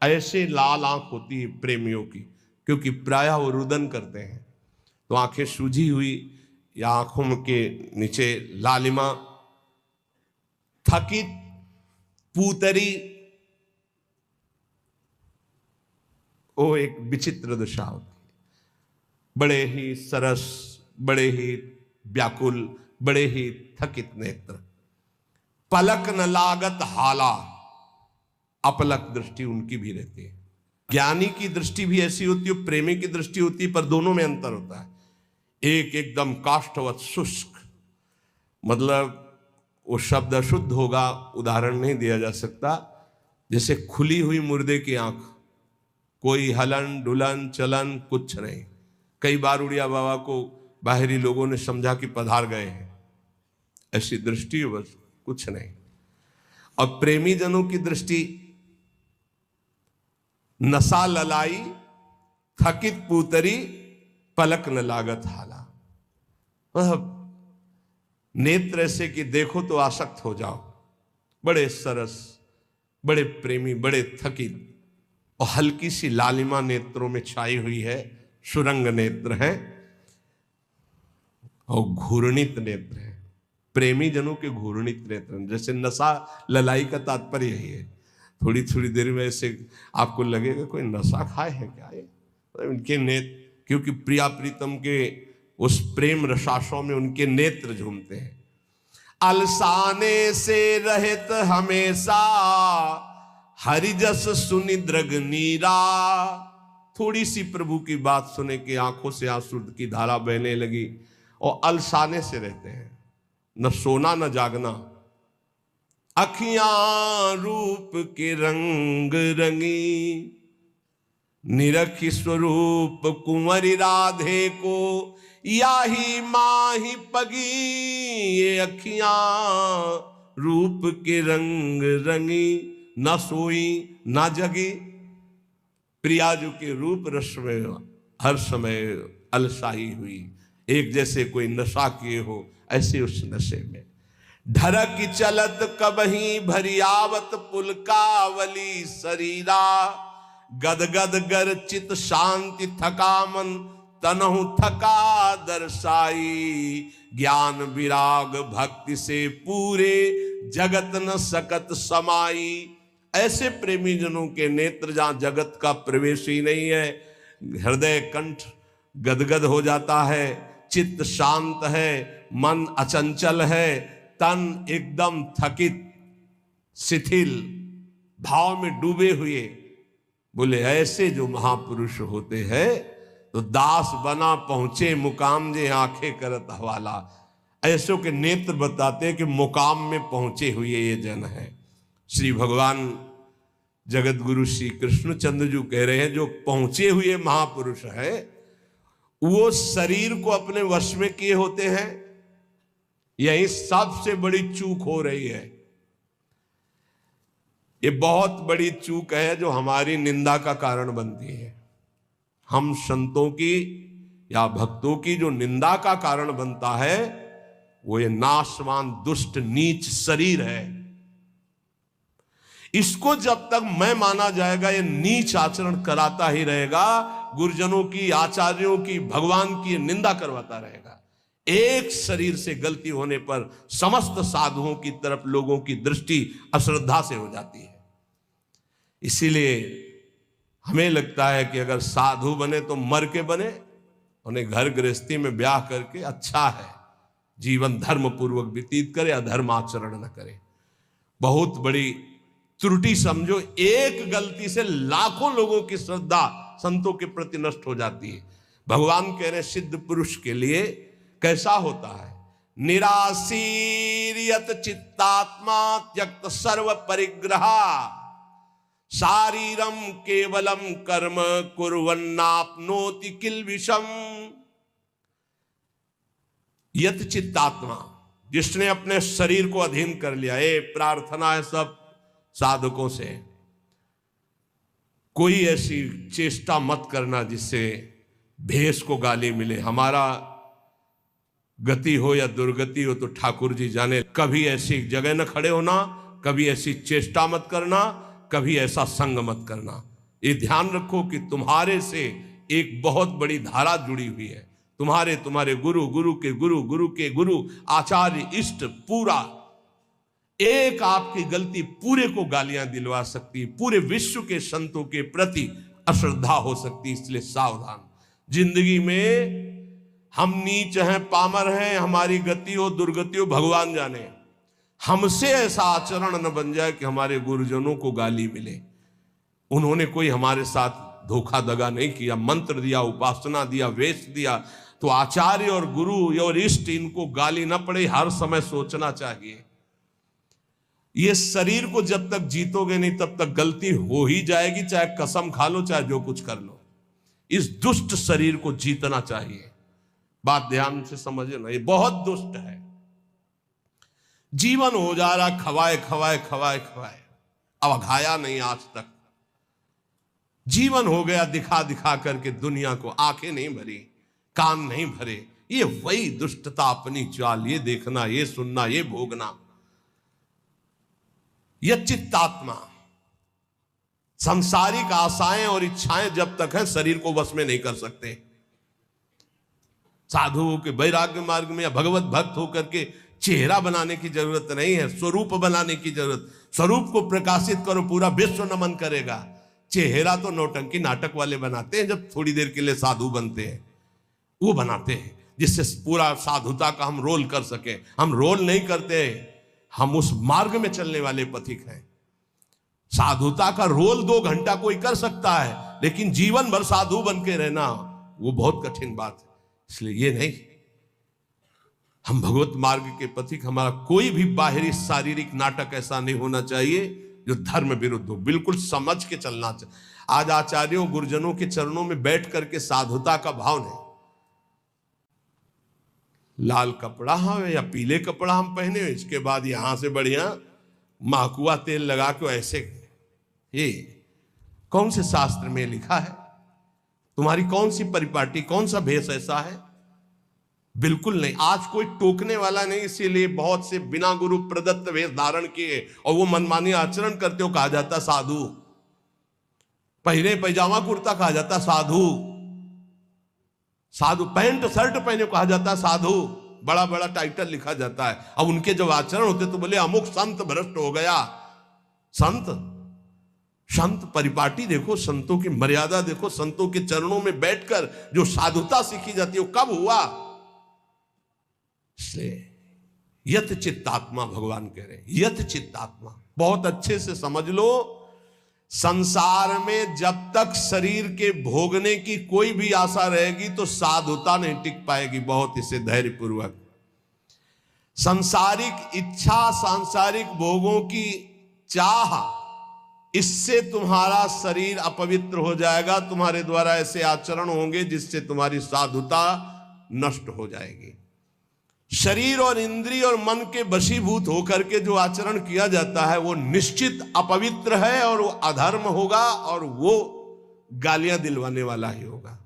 ऐसे लाल आंख होती है प्रेमियों की, क्योंकि प्रायः वो रुदन करते हैं, तो आंखें सूजी हुई या आंखों के नीचे लालिमा, थकित, पूतरी, वो एक विचित्र दशा होती है। बड़े ही सरस, बड़े ही व्याकुल, बड़े ही थकित नेत्र, पलक न लागत हाला, अपलक दृष्टि उनकी भी रहती है। ज्ञानी की दृष्टि भी ऐसी होती है, प्रेमी की दृष्टि होती है, पर दोनों में अंतर होता है। एक एकदम काष्ठवत शुष्क, मतलब वो शब्द अशुद्ध होगा, उदाहरण नहीं दिया जा सकता, जैसे खुली हुई मुर्दे की आंख, कोई हलन डुलन चलन कुछ नहीं। कई बार उड़िया बाबा को बाहरी लोगों ने समझा कि पधार गए हैं, ऐसी दृष्टि बस कुछ नहीं। और प्रेमी जनों की दृष्टि नशा ललाई, थकित पूतरी, पलक न लागत हाला, मतलब नेत्र ऐसे कि देखो तो आसक्त हो जाओ, बड़े सरस, बड़े प्रेमी, बड़े थकित, और हल्की सी लालिमा नेत्रों में छाई हुई है, सुरंग नेत्र है और घूर्णित नेत्र है। प्रेमी जनों के घूर्णित नेत्र, जैसे नशा ललाई का तात्पर्य यही है। थोड़ी थोड़ी देर में ऐसे आपको लगेगा कोई नशा खाए है क्या ये, उनके नेत्र, क्योंकि प्रिया प्रीतम के उस प्रेम रसाशों में उनके नेत्र झूमते हैं। अलसाने से रहित हमेशा, हरिजस सुनि द्रग नीरा, थोड़ी सी प्रभु की बात सुने कि आंखों से आंसू की धारा बहने लगी, और अलसाने से रहते हैं, न सोना न जागना, अखियां रूप के रंग रंगी, निरखी स्वरूप कुंवरी राधे को, याही माही पगी, ये अखियां रूप के रंग रंगी, न सोई न जगी। प्रियाजू के रूप रस में हर समय अलसाई हुई, एक जैसे कोई नशा किए हो, ऐसे उस नशे में। ढरक चलत कबही भरियावत पुलकावली शरीरा, गदगद गर चित शांति थका मन, तनहु थका दर्शाई, ज्ञान विराग भक्ति से पूरे जगत न सकत समाई। ऐसे प्रेमी जनों के नेत्र जहां जगत का प्रवेश ही नहीं है, हृदय कंठ गदगद हो जाता है, चित्त शांत है, मन अचंचल है, तन एकदम थकित शिथिल भाव में डूबे हुए। बोले ऐसे जो महापुरुष होते हैं तो दास बना पहुंचे मुकाम जे आंखें करत हवाला। ऐसों के नेत्र बताते हैं कि मुकाम में पहुंचे हुए ये जन है। श्री भगवान जगत गुरु श्री कृष्णचंद्र जी कह रहे हैं जो पहुंचे हुए महापुरुष है वो शरीर को अपने वश में किए होते हैं। यही सबसे बड़ी चूक हो रही है। ये बहुत बड़ी चूक है जो हमारी निंदा का कारण बनती है। हम संतों की या भक्तों की जो निंदा का कारण बनता है वो ये नाशवान दुष्ट नीच शरीर है। इसको जब तक मैं माना जाएगा ये नीच आचरण कराता ही रहेगा, गुरुजनों की, आचार्यों की, भगवान की निंदा करवाता रहेगा। एक शरीर से गलती होने पर समस्त साधुओं की तरफ लोगों की दृष्टि अश्रद्धा से हो जाती है। इसीलिए हमें लगता है कि अगर साधु बने तो मर के बने, उन्हें घर गृहस्थी में ब्याह करके अच्छा है, जीवन धर्म पूर्वक व्यतीत करे, अधर्म आचरण न करे। बहुत बड़ी त्रुटि समझो, एक गलती से लाखों लोगों की श्रद्धा संतों के प्रति नष्ट हो जाती है। भगवान कह रहे सिद्ध पुरुष के लिए कैसा होता है, निराशीर्यत चित्तात्मा त्यक्त सर्व परिग्रह, शारीरम केवलम कर्म कुर्वन्नाप्नोति किल्बिषम। यत चित्तात्मा, जिसने अपने शरीर को अधीन कर लिया। ये प्रार्थना है सब साधकों से, कोई ऐसी चेष्टा मत करना जिससे भेष को गाली मिले। हमारा गति हो या दुर्गति हो तो ठाकुर जी जाने। कभी ऐसी जगह न खड़े होना, कभी ऐसी चेष्टा मत करना, कभी ऐसा संग मत करना। ये ध्यान रखो कि तुम्हारे से एक बहुत बड़ी धारा जुड़ी हुई है। तुम्हारे गुरु, गुरु के गुरु, गुरु के गुरु, आचार्य, इष्ट, पूरा एक आपकी गलती पूरे को गालियां दिलवा सकती है, पूरे विश्व के संतों के प्रति अश्रद्धा हो सकती है। इसलिए सावधान। जिंदगी में हम नीच हैं, पामर हैं, हमारी गति हो दुर्गति हो भगवान जाने। हमसे ऐसा आचरण न बन जाए कि हमारे गुरुजनों को गाली मिले। उन्होंने कोई हमारे साथ धोखा दगा नहीं किया, मंत्र दिया, उपासना दिया, वेश दिया, तो आचार्य और गुरु और इष्ट इनको गाली न पड़े, हर समय सोचना चाहिए। ये शरीर को जब तक जीतोगे नहीं तब तक गलती हो ही जाएगी, चाहे कसम खा लो, चाहे जो कुछ कर लो। इस दुष्ट शरीर को जीतना चाहिए। बात ध्यान से समझे ना, ये बहुत दुष्ट है। जीवन हो जा रहा खवाए खवाए खवाए खवाए, अब घाया नहीं आज तक। जीवन हो गया दिखा दिखा करके दुनिया को, आंखें नहीं भरी, कान नहीं भरे। ये वही दुष्टता अपनी चाल, ये देखना, ये सुनना, ये भोगना। यह चित्तात्मा सांसारिक आशाएं और इच्छाएं जब तक है शरीर को वश में नहीं कर सकते। साधुओं के वैराग्य मार्ग में या भगवत भक्त होकर के चेहरा बनाने की जरूरत नहीं है, स्वरूप बनाने की जरूरत। स्वरूप को प्रकाशित करो, पूरा विश्व नमन करेगा। चेहरा तो नौटंकी नाटक वाले बनाते हैं, जब थोड़ी देर के लिए साधु बनते हैं वो बनाते हैं, जिससे पूरा साधुता का हम रोल कर सके। हम रोल नहीं करते, हम उस मार्ग में चलने वाले पथिक हैं। साधुता का रोल 2 घंटा कोई कर सकता है, लेकिन जीवन भर साधु बन के रहना वो बहुत कठिन बात है। इसलिए ये नहीं, हम भगवत मार्ग के पथिक, हमारा कोई भी बाहरी शारीरिक नाटक ऐसा नहीं होना चाहिए जो धर्म विरुद्ध हो। बिल्कुल समझ के चलना चाहिए। आज आचार्यों गुरुजनों के चरणों में बैठ करके साधुता का भाव नहीं। लाल कपड़ा हम या पीले कपड़ा हम पहने, इसके बाद यहां से बढ़िया माकुआ तेल लगा के ऐसे, ये कौन से शास्त्र में लिखा है? तुम्हारी कौन सी परिपाटी, कौन सा भेष ऐसा है? बिल्कुल नहीं। आज कोई टोकने वाला नहीं, इसीलिए बहुत से बिना गुरु प्रदत्त वेश धारण किए और वो मनमानी आचरण करते हो कहा जाता साधु। पहले पैजामा कुर्ता कहा जाता साधु। साधु पैंट शर्ट पहने कहा जाता साधु। बड़ा बड़ा टाइटल लिखा जाता है। अब उनके जब आचरण होते तो बोले अमुक संत भ्रष्ट हो गया। संत परिपाटी देखो, संतों की मर्यादा देखो, संतों के चरणों में बैठकर जो साधुता सीखी जाती है वो कब हुआ? इसलिए यत चित्तात्मा भगवान कह रहे हैं, यत चित्तात्मा। बहुत अच्छे से समझ लो, संसार में जब तक शरीर के भोगने की कोई भी आशा रहेगी तो साधुता नहीं टिक पाएगी। बहुत इसे धैर्यपूर्वक, सांसारिक इच्छा, सांसारिक भोगों की चाह, इससे तुम्हारा शरीर अपवित्र हो जाएगा। तुम्हारे द्वारा ऐसे आचरण होंगे जिससे तुम्हारी साधुता नष्ट हो जाएगी। शरीर और इंद्रिय और मन के वशीभूत होकर के जो आचरण किया जाता है वो निश्चित अपवित्र है और वो अधर्म होगा और वो गालियां दिलवाने वाला ही होगा।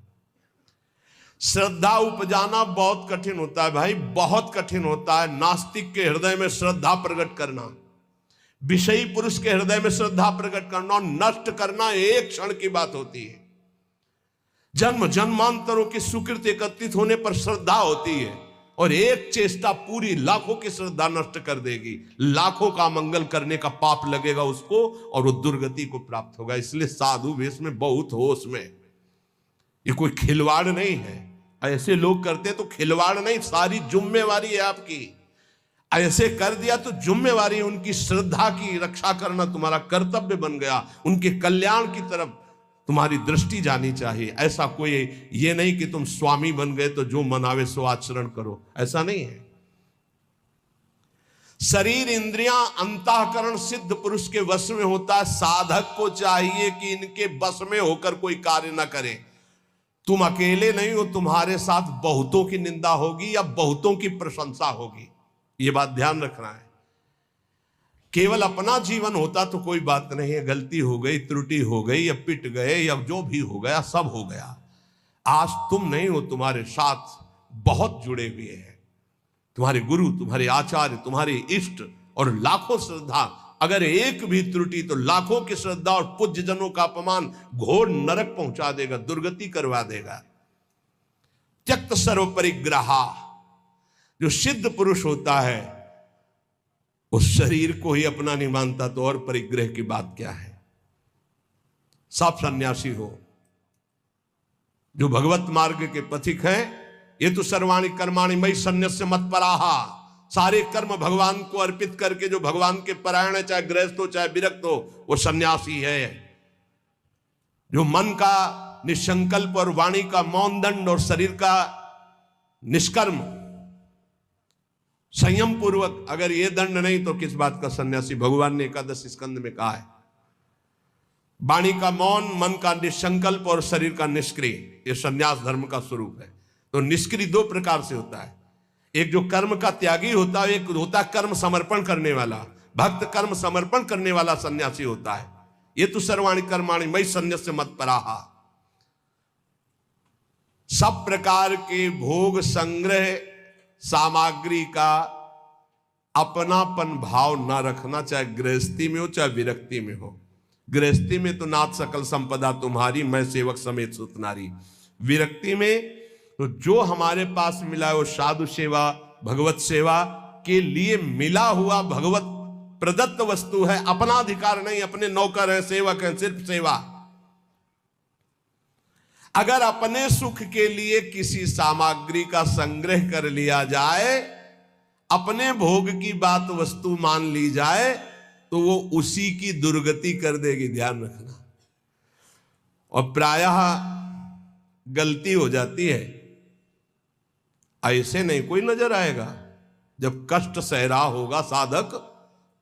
श्रद्धा उपजाना बहुत कठिन होता है भाई, बहुत कठिन होता है। नास्तिक के हृदय में श्रद्धा प्रकट करना, विषयी पुरुष के हृदय में श्रद्धा प्रकट करना और नष्ट करना एक क्षण की बात होती है। जन्म जन्मांतरों की सुकृत एकत्रित होने पर श्रद्धा होती है और एक चेष्टा पूरी लाखों की श्रद्धा नष्ट कर देगी। लाखों का मंगल करने का पाप लगेगा उसको और वो दुर्गति को प्राप्त होगा। इसलिए साधु वेश में बहुत होश में, ये कोई खिलवाड़ नहीं है। ऐसे लोग करते तो खिलवाड़ नहीं, सारी जिम्मेवारी है आपकी। ऐसे कर दिया तो जिम्मेवारी, उनकी श्रद्धा की रक्षा करना तुम्हारा कर्तव्य बन गया। उनके कल्याण की तरफ तुम्हारी दृष्टि जानी चाहिए। ऐसा कोई ये नहीं कि तुम स्वामी बन गए तो जो मनावे सो आचरण करो, ऐसा नहीं है। शरीर इंद्रियां अंतःकरण सिद्ध पुरुष के वश में होता है। साधक को चाहिए कि इनके वश में होकर कोई कार्य ना करे। तुम अकेले नहीं हो, तुम्हारे साथ बहुतों की निंदा होगी या बहुतों की प्रशंसा होगी। ये बात ध्यान रखना है। केवल अपना जीवन होता तो कोई बात नहीं है, गलती हो गई, त्रुटि हो गई या पिट गए या जो भी हो गया सब हो गया। आज तुम नहीं हो, तुम्हारे साथ बहुत जुड़े हुए हैं, तुम्हारे गुरु, तुम्हारे आचार्य, तुम्हारे इष्ट और लाखों श्रद्धा अगर एक भी त्रुटि तो लाखों की श्रद्धा और पूज्य जनों का अपमान घोर नरक पहुंचा देगा, दुर्गति करवा देगा। त्यक्त सर्व परिग्रहा, जो सिद्ध पुरुष होता है उस शरीर को ही अपना नहीं मानता तो और परिग्रह की बात क्या है। सब सन्यासी हो जो भगवत मार्ग के पथिक हैं, ये तो सर्वाणि कर्माणि मयि सन्न्यस्य मत्पराहा, सारे कर्म भगवान को अर्पित करके जो भगवान के परायण है, चाहे गृहस्थ हो चाहे विरक्त हो, वो सन्यासी है। जो मन का निसंकल्प और वाणी का मौन दंड और शरीर का निष्कर्म संयम पूर्वक अगर ये दंड नहीं तो किस बात का सन्यासी। भगवान ने एकादश स्कंद में कहा है, वाणी का मौन, मन का निसंकल्प और शरीर का निष्क्रिय, ये सन्यास धर्म का स्वरूप है। तो निष्क्रिय दो प्रकार से होता है, एक जो कर्म का त्यागी होता है, एक होता है कर्म समर्पण करने वाला। भक्त कर्म समर्पण करने वाला सन्यासी होता है। ये तो सर्वाणि कर्माणि मयि सन्न्यस्य मत्पराहा। सब प्रकार के भोग संग्रह सामग्री का अपनापन भाव ना रखना, चाहे गृहस्थी में हो चाहे विरक्ति में हो। गृहस्थी में तो नाथ सकल संपदा तुम्हारी, मैं सेवक समेत सुतनारी। विरक्ति में तो जो हमारे पास मिला है वो साधु सेवा, भगवत सेवा के लिए मिला हुआ भगवत प्रदत्त वस्तु है, अपना अधिकार नहीं। अपने नौकर हैं, सेवक हैं, सिर्फ सेवा। अगर अपने सुख के लिए किसी सामग्री का संग्रह कर लिया जाए, अपने भोग की बात वस्तु मान ली जाए, तो वो उसी की दुर्गति कर देगी, ध्यान रखना। और प्रायः गलती हो जाती है, ऐसे नहीं कोई नजर आएगा। जब कष्ट सह रहा होगा साधक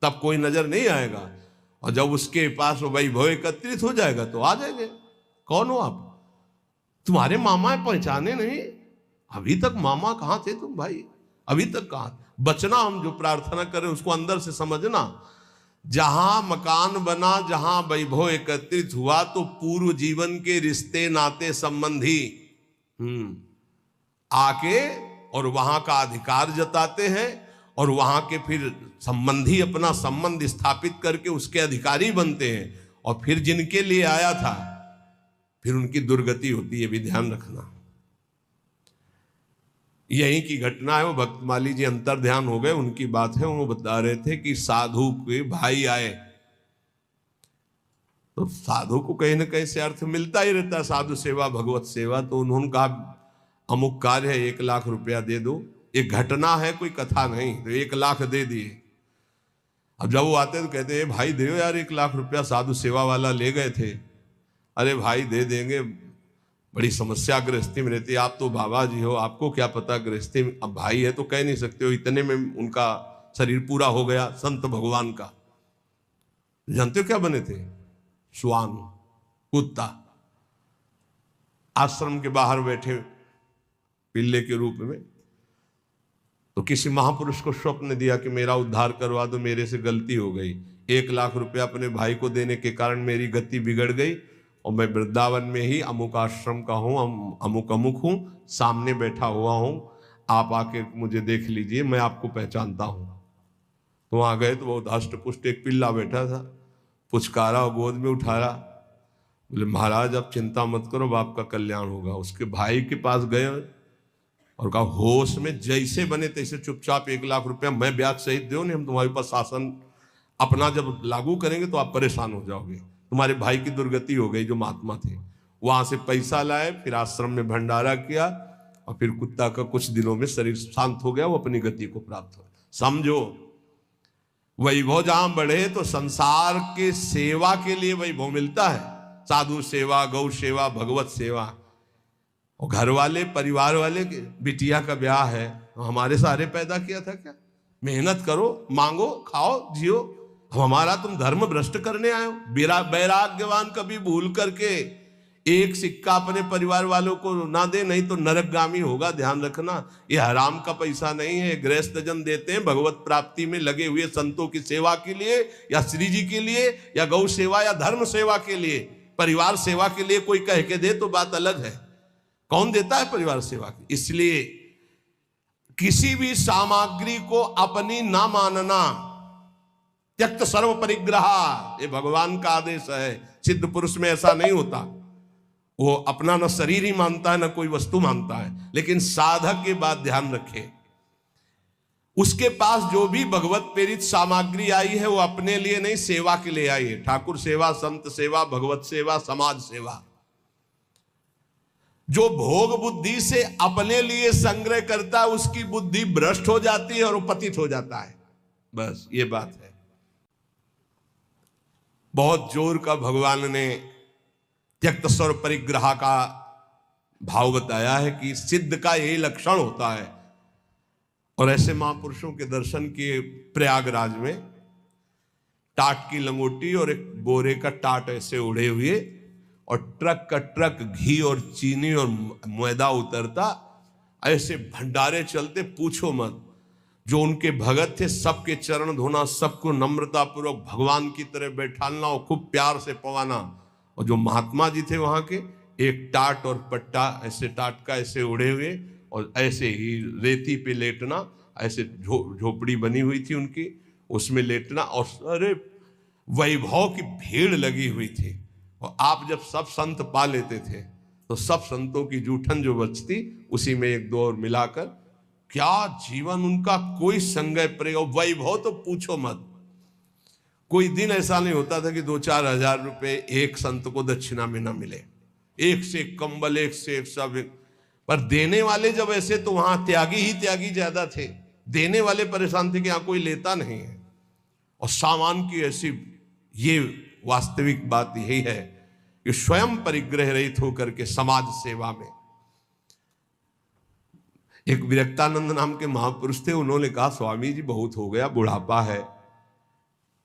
तब कोई नजर नहीं आएगा, और जब उसके पास वैभव एकत्रित हो जाएगा तो आ जाएंगे। कौन हो आप? तुम्हारे मामा पहचाने नहीं? अभी तक मामा कहां थे तुम भाई? अभी तक कहां? बचना, हम जो प्रार्थना करें उसको अंदर से समझना। जहां मकान बना, जहां वैभव एकत्रित हुआ, तो पूर्व जीवन के रिश्ते नाते संबंधी आके और वहां का अधिकार जताते हैं, और वहां के फिर संबंधी अपना संबंध स्थापित करके उसके अधिकारी बनते हैं, और फिर जिनके लिए आया था फिर उनकी दुर्गति होती है, भी ध्यान रखना। यही की घटना है। वो भक्तमाली जी अंतर ध्यान हो गए, उनकी बात है। वो बता रहे थे कि साधु के भाई आए, तो साधु को कहीं ना कहीं से अर्थ मिलता ही रहता है, साधु सेवा, भगवत सेवा। तो उन्होंने कहा अमुक कार्य है, 1 लाख रुपया दे दो। एक घटना है, कोई कथा नहीं। तो 1 लाख दे दिए। अब जब वो आते तो कहते हैं भाई दे यार 1 लाख रुपया, साधु सेवा वाला ले गए थे। अरे भाई दे देंगे, बड़ी समस्या गृहस्थी में रहती है। आप तो बाबा जी हो, आपको क्या पता गृहस्थी में। अब भाई है तो कह नहीं सकते हो, इतने में उनका शरीर पूरा हो गया संत भगवान का। जानते हो क्या बने थे? श्वान, कुत्ता। आश्रम के बाहर बैठे पिल्ले के रूप में। तो किसी महापुरुष को स्वप्न दिया कि मेरा उद्धार करवा दो, मेरे से गलती हो गई। 1 लाख रुपया अपने भाई को देने के कारण मेरी गति बिगड़ गई, और मैं वृंदावन में ही अमुक आश्रम का हूँ, अमुक अमुक हूँ, सामने बैठा हुआ हूँ, आप आके मुझे देख लीजिए, मैं आपको पहचानता हूँ। तो वहाँ गए तो बहुत हष्ट पुष्ट एक पिल्ला बैठा था, पुचकारा और गोद में उठाया। बोले महाराज आप चिंता मत करो, बाप का कल्याण होगा। उसके भाई के पास गए और कहा होश में जैसे बने तैसे चुपचाप 1 लाख रुपया मैं ब्याज सहित दो, नहीं हम तुम्हारे पास शासन अपना जब लागू करेंगे तो आप परेशान हो जाओगे। तुम्हारे भाई की दुर्गति हो गई जो महात्मा थे। वहां से पैसा लाए, फिर आश्रम में भंडारा किया, और फिर कुत्ता का कुछ दिनों में शरीर शांत हो गया, वो अपनी गति को प्राप्त हो। समझो, वैभव जहां बढ़े तो संसार के सेवा के लिए वैभव मिलता है। साधु सेवा, गौ सेवा, भगवत सेवा। और घर वाले, परिवार वाले, बिटिया का ब्याह है, हमारे सारे पैदा किया था क्या? मेहनत करो, मांगो, खाओ, जियो। हमारा तुम धर्म भ्रष्ट करने आए हो? वैराग्यवान कभी भूल करके एक सिक्का अपने परिवार वालों को ना दे, नहीं तो नरकगामी होगा, ध्यान रखना। ये हराम का पैसा नहीं है। गृहस्थ जन देते हैं भगवत प्राप्ति में लगे हुए संतों की सेवा के लिए, या श्री जी के लिए, या गौ सेवा, या धर्म सेवा के लिए। परिवार सेवा के लिए कोई कह के दे तो बात अलग है, कौन देता है परिवार सेवा की? इसलिए किसी भी सामग्री को अपनी ना मानना, त्यक्त सर्व परिग्रह, ये भगवान का आदेश है। सिद्ध पुरुष में ऐसा नहीं होता, वो अपना न शरीर ही मानता है न कोई वस्तु मानता है। लेकिन साधक की बात ध्यान रखे, उसके पास जो भी भगवत प्रेरित सामग्री आई है वो अपने लिए नहीं, सेवा के लिए आई है। ठाकुर सेवा, संत सेवा, भगवत सेवा, समाज सेवा। जो भोग बुद्धि से अपने लिए संग्रह करता है उसकी बुद्धि भ्रष्ट हो जाती है और वो पतित हो जाता है। बस ये बात है। बहुत जोर का भगवान ने त्यक्त स्वर परिग्रह का भाव बताया है कि सिद्ध का यही लक्षण होता है। और ऐसे महापुरुषों के दर्शन किए प्रयागराज में, टाट की लंगोटी और एक बोरे का टाट ऐसे उड़े हुए और ट्रक का ट्रक घी और चीनी और मैदा उतरता, ऐसे भंडारे चलते पूछो मत। जो उनके भगत थे सबके चरण धोना, सबको नम्रता पूर्वक भगवान की तरह बैठाना और खूब प्यार से पवाना। और जो महात्मा जी थे वहां के, एक टाट और पट्टा ऐसे टाट का ऐसे उड़े हुए और ऐसे ही रेती पे लेटना, ऐसे झोपड़ी बनी हुई थी उनकी, उसमें लेटना। और अरे वैभव की भीड़ लगी हुई थी। और आप जब सब संत पा लेते थे तो सब संतों की जूठन जो बचती उसी में एक दो और मिलाकर, क्या जीवन उनका, कोई संगय प्रयोग, वैभव तो पूछो मत। कोई दिन ऐसा नहीं होता था कि 2-4 हजार रुपए एक संत को दक्षिणा में ना मिले। एक से एक कंबल, एक से एक सब। पर देने वाले जब ऐसे, तो वहां त्यागी ही त्यागी ज्यादा थे। देने वाले परेशान थे कि यहां कोई लेता नहीं है। और सामान की ऐसी, ये वास्तविक बात यही है कि स्वयं परिग्रह रहित होकर के समाज सेवा में। एक विरक्तानंद नाम के महापुरुष थे, उन्होंने कहा स्वामी जी बहुत हो गया, बुढ़ापा है,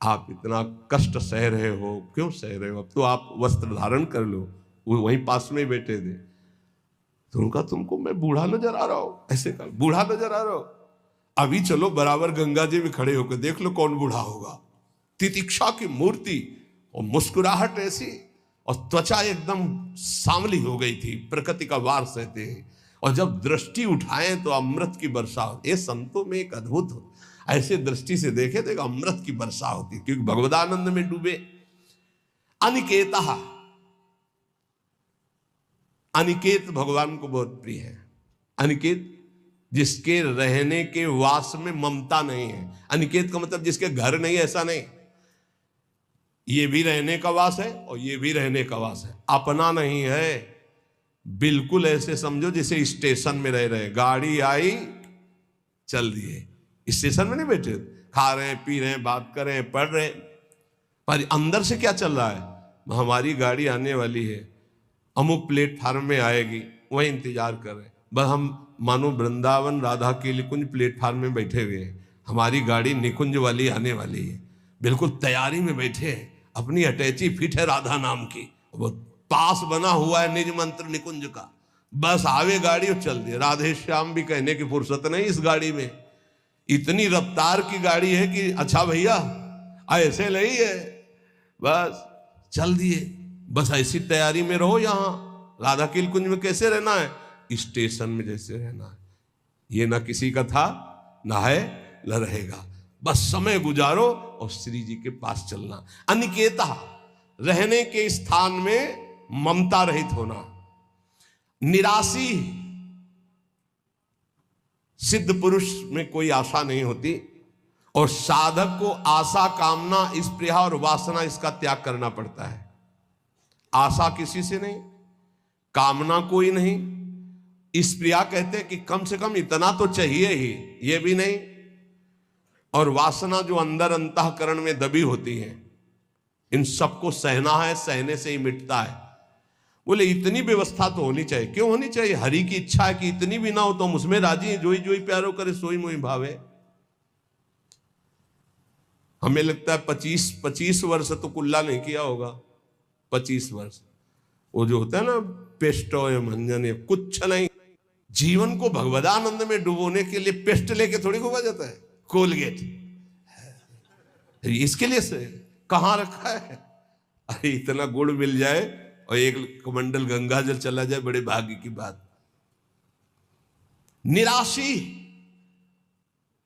आप इतना कष्ट सह रहे हो, क्यों सह रहे हो, अब तो आप वस्त्र धारण कर लो। वो वहीं पास में ही बैठे थे। तो उनका, तुमको मैं बूढ़ा नजर आ रहा हूं, ऐसे कहा, बूढ़ा नजर आ रहा हो, अभी चलो बराबर गंगा जी में खड़े होकर देख लो कौन बूढ़ा होगा। तितिक्षा की मूर्ति और मुस्कुराहट ऐसी, और त्वचा एकदम सांवली हो गई थी, प्रकृति का वार सहते हैं। और जब दृष्टि उठाए तो अमृत की वर्षा होती। ये संतों में एक अद्भुत हो, ऐसे दृष्टि से देखे तो अमृत की वर्षा होती, क्योंकि भगवदानंद में डूबे। अनिकेता, अनिकेत भगवान को बहुत प्रिय है। अनिकेत, जिसके रहने के वास में ममता नहीं है। अनिकेत का मतलब जिसके घर नहीं, ऐसा नहीं। ये भी रहने का वास है और ये भी रहने का वास है, अपना नहीं है। बिल्कुल ऐसे समझो जैसे स्टेशन में रह रहे, गाड़ी आई चल दिए, स्टेशन में नहीं बैठे, खा रहे हैं, पी रहे हैं, बात कर रहे हैं, पढ़ रहे हैं, पर अंदर से क्या चल रहा है, हमारी गाड़ी आने वाली है, अमुक प्लेटफार्म में आएगी, वही इंतजार कर रहे हैं। बस हम मानो वृंदावन राधा के निकुंज प्लेटफार्म में बैठे हुए हैं, हमारी गाड़ी निकुंज वाली आने वाली है, बिल्कुल तैयारी में बैठे हैं। अपनी अटैची फिट है राधा नाम की, वो पास बना हुआ है निज मंत्र निकुंज का, बस आवे गाड़ी और चल दी। राधे श्याम भी कहने की फुर्सत नहीं इस गाड़ी में, इतनी रफ्तार की गाड़ी है कि अच्छा भैया ऐसे नहीं है, बस चल दिए। बस ऐसी तैयारी में रहो। यहाँ राधा के कुंज में कैसे रहना है, स्टेशन में जैसे रहना है। ये ना किसी का था, ना है, न रहेगा। बस समय गुजारो और श्री जी के पास चलना। अनिकेता, रहने के स्थान में ममता रहित होना। निराशी, सिद्ध पुरुष में कोई आशा नहीं होती, और साधक को आशा, कामना, स्पृहा और वासना, इसका त्याग करना पड़ता है। आशा किसी से नहीं, कामना कोई नहीं, स्पृहा कहते हैं कि कम से कम इतना तो चाहिए ही, ये भी नहीं, और वासना जो अंदर अंतःकरण में दबी होती है, इन सबको सहना है, सहने से ही मिटता है। बोले इतनी व्यवस्था तो होनी चाहिए। क्यों होनी चाहिए, हरि की इच्छा है कि इतनी भी ना हो तो हम उसमें राजी हैं। जोई जोई प्यारो करे सोई मोई भावे। हमें लगता है 25 वर्ष तो कुल्ला नहीं किया होगा, 25 वर्ष वो जो होता है ना पेस्टो या मंजन या कुछ नहीं। जीवन को भगवदानंद में डुबोने के लिए पेस्ट लेके थोड़ी घुमा जाता है, कोलगेट इसके लिए से कहां रखा है। अरे इतना गुड़ मिल जाए और एक कमंडल गंगा जल चला जाए, बड़े भाग्य की बात। निराशी,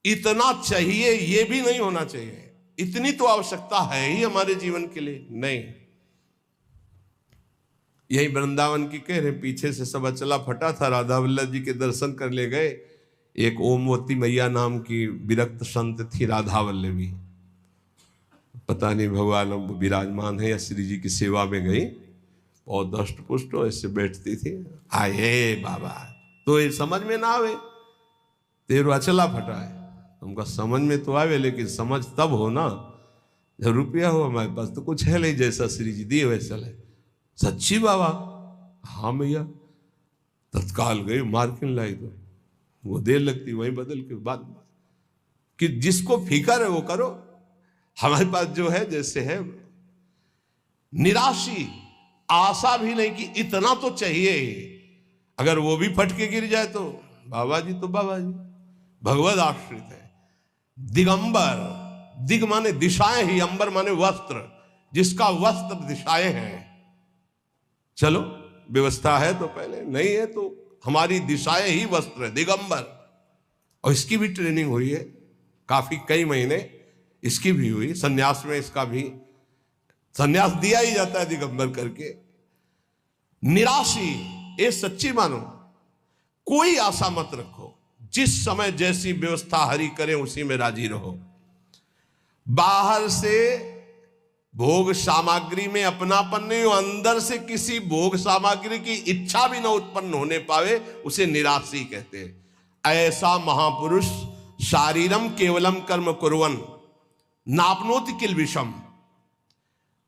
इतना चाहिए ये भी नहीं होना चाहिए। इतनी तो आवश्यकता है ही हमारे जीवन के लिए नहीं। यही वृंदावन की कह रहे, पीछे से सब अचला फटा था, राधा वल्लभ जी के दर्शन कर ले गए। एक ओमवती मैया नाम की विरक्त संत थी राधा वल्लभी, पता नहीं भगवान विराजमान है या श्री जी की सेवा में गई, और दष्ट पुष्ट ऐसे बैठती थी। आए बाबा तो ये समझ में ना आवे, तेरो अचला फटा है, तुमका समझ में तो आवे, लेकिन समझ तब हो ना जब रुपया हो हमारे पास, तो कुछ है नहीं, जैसा श्री जी दिए वैसा ले। सच्ची बाबा? हाँ भैया। तत्काल गई मार्किन लाई, तो वो देर लगती वहीं बदल के बाद कि जिसको फिकर है वो करो। हमारे पास जो है जैसे है, निराशी, आशा भी नहीं कि इतना तो चाहिए ही, अगर वो भी फटके गिर जाए तो बाबा जी तो बाबा जी, भगवद आश्रित है। दिगंबर, दिग माने दिशाएं ही, अंबर माने वस्त्र, जिसका वस्त्र दिशाएं हैं। चलो व्यवस्था है तो पहले, नहीं है तो हमारी दिशाएं ही वस्त्र है, दिगंबर। और इसकी भी ट्रेनिंग हुई है काफी, कई महीने इसकी भी हुई। सन्यास में इसका भी सन्यास दिया ही जाता है दिगंबर करके। निराशी, ये सच्ची मानो, कोई आशा मत रखो, जिस समय जैसी व्यवस्था हरि करे उसी में राजी रहो। बाहर से भोग सामग्री में अपनापन नहीं हो, अंदर से किसी भोग सामग्री की इच्छा भी न उत्पन्न होने पावे, उसे निराशी कहते हैं। ऐसा महापुरुष शारीरम केवलम कर्म कुर्वन् नाप्नोति किल विषम,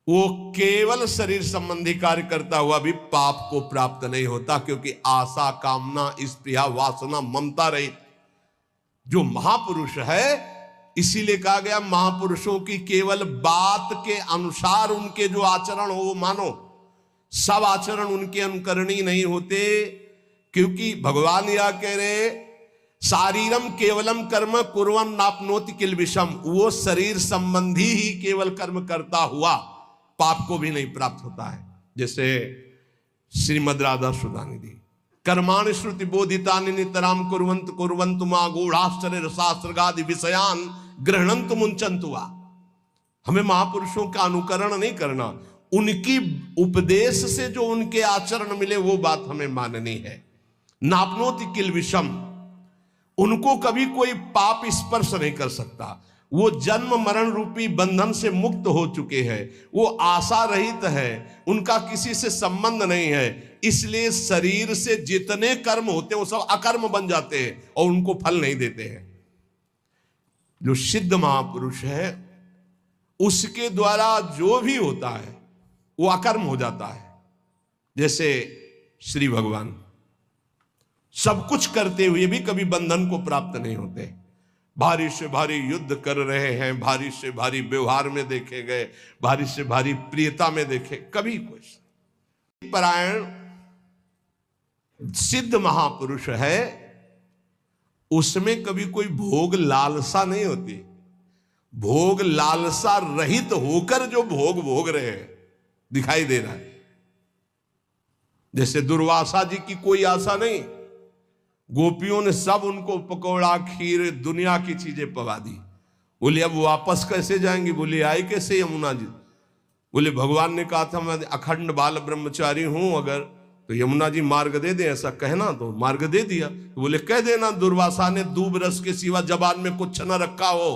वो केवल शरीर संबंधी कार्य करता हुआ भी पाप को प्राप्त नहीं होता, क्योंकि आशा, कामना, स्पृहा, वासना, ममता रहित जो महापुरुष है, इसीलिए कहा गया महापुरुषों की केवल बात के अनुसार उनके जो आचरण हो वो मानो। सब आचरण उनके अनुकरणीय नहीं होते, क्योंकि भगवान यह कह रहे, शारीरम केवलम कर्म कुर्वन् नाप्नोति किल विषम, वो शरीर संबंधी ही केवल कर्म करता हुआ पाप को भी नहीं प्राप्त होता है। जैसे श्रीमद राधा सुधानिधि, कर्माणि श्रुति बोधितानि नितराम कुर्वन्तु कुर्वन्तु मा गूढ़ाश्चर्य रसास्त्रगादि विषयान गृह्णन्तु मुञ्चन्तु वा। हमें महापुरुषों का अनुकरण नहीं करना, उनकी उपदेश से जो उनके आचरण मिले वो बात हमें माननी है। नाप्नोति किल विषम, उनको कभी कोई पाप स्पर्श नहीं कर सकता, वो जन्म मरण रूपी बंधन से मुक्त हो चुके हैं, वो आशा रहित है, उनका किसी से संबंध नहीं है, इसलिए शरीर से जितने कर्म होते हैं वो सब अकर्म बन जाते हैं और उनको फल नहीं देते हैं। जो सिद्ध महापुरुष है उसके द्वारा जो भी होता है वो अकर्म हो जाता है। जैसे श्री भगवान सब कुछ करते हुए भी कभी बंधन को प्राप्त नहीं होते, भारी से भारी युद्ध कर रहे हैं, भारी से भारी व्यवहार में देखे गए, भारी से भारी प्रियता में देखे, कभी कुछ। परायण सिद्ध महापुरुष है, उसमें कभी कोई भोग लालसा नहीं होती। भोग लालसा रहित होकर जो भोग भोग रहे हैं दिखाई दे रहा है। जैसे दुर्वासा जी की कोई आशा नहीं, गोपियों ने सब उनको पकौड़ा, खीर, दुनिया की चीजें पवा दी। बोले अब वापस कैसे जाएंगे? बोले आए कैसे यमुना जी? बोले भगवान ने कहा था मैं अखंड बाल ब्रह्मचारी हूं, अगर तो यमुना जी मार्ग दे दे, ऐसा कहना, तो मार्ग दे दिया। तो बोले कह देना दुर्वासा ने दूब रस के सिवा जबान में कुछ न रखा हो